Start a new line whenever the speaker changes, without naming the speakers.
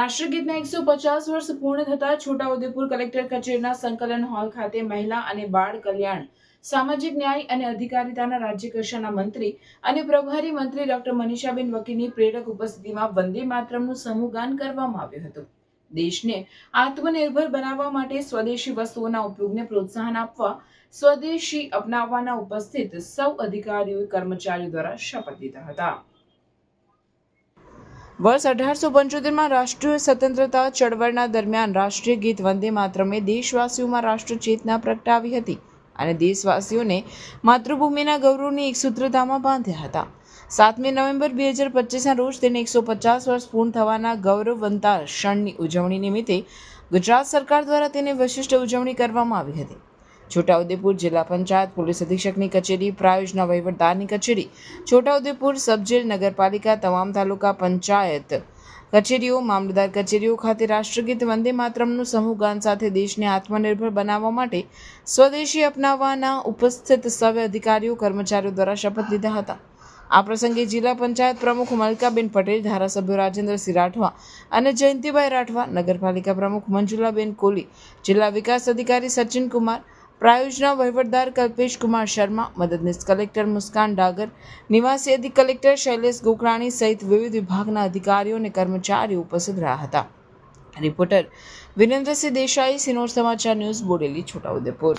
રાષ્ટ્રગીતના 150 વર્ષ પૂર્ણ થતા છોટાઉદેપુર કલેક્ટર કચેરીના સંકલન હોલ ખાતે મહિલા અને બાળ કલ્યાણ, સામાજિક ન્યાય અને અધિકારિતાના રાજ્ય કક્ષાના મંત્રી અને પ્રભારી મંત્રી ડોક્ટર મનીષાબેન વકીલની પ્રેરક ઉપસ્થિતિમાં વંદે માતરમનું સમૂહગાન કરવામાં આવ્યું હતું. દેશને આત્મનિર્ભર બનાવવા માટે સ્વદેશી વસ્તુઓના ઉપયોગને પ્રોત્સાહન આપવા સ્વદેશી અપનાવવાના ઉપસ્થિત સૌ અધિકારીઓ કર્મચારીઓ દ્વારા શપથ લીધા હતા. વર્ષ 1875માં રાષ્ટ્રીય સ્વતંત્રતા ચળવળના દરમિયાન રાષ્ટ્રીય ગીત વંદે માતરમે દેશવાસીઓમાં રાષ્ટ્ર ચેતના પ્રગટાવી હતી અને દેશવાસીઓને માતૃભૂમિના ગૌરવની એક સૂત્રતામાં બાંધ્યા હતા. 7મી નવેમ્બર 2025ના રોજ તેને 150 વર્ષ પૂર્ણ થવાના ગૌરવવંતા ક્ષણની ઉજવણી નિમિત્તે ગુજરાત સરકાર દ્વારા તેની વિશિષ્ટ ઉજવણી કરવામાં આવી હતી. છોટાઉદેપુર જિલ્લા પંચાયત, પોલીસ અધિક્ષકની કચેરી, પ્રાયોજના વહીવટદારની કચેરી, છોટાઉદેપુર સબજેલ, નગરપાલિકા, તમામ તાલુકા પંચાયત કચેરીઓ, મામલતદાર કચેરીઓ ખાતે રાષ્ટ્રગીત વંદે માતરમનું સમૂહગાન સાથે દેશને આત્મનિર્ભર બનાવવા માટે સ્વદેશી અપનાવવાના ઉપસ્થિત સર્વે અધિકારીઓ કર્મચારીઓ દ્વારા શપથ લીધા હતા. આ પ્રસંગે જિલ્લા પંચાયત પ્રમુખ મલકાબેન પટેલ, ધારાસભ્યો રાજેન્દ્રસિંહ રાઠવા અને જયંતિભાઈ રાઠવા, નગરપાલિકા પ્રમુખ મંજુલાબેન કોલી, જિલ્લા વિકાસ અધિકારી સચિન કુમાર, પ્રાયોજના વહીવટદાર કલ્પેશ કુમાર શર્મા, મદદનીશ કલેક્ટર મુસ્કાન ડાગર, નિવાસી અધિક કલેક્ટર શૈલેષ ગોકરાણી સહિત વિવિધ વિભાગના અધિકારીઓ અને કર્મચારીઓ ઉપસ્થિત રહ્યા હતા. રિપોર્ટર વિરેન્દ્રસિંહ દેસાઈ, સિનોર સમાચાર ન્યૂઝ, બોડેલી, છોટાઉદેપુર.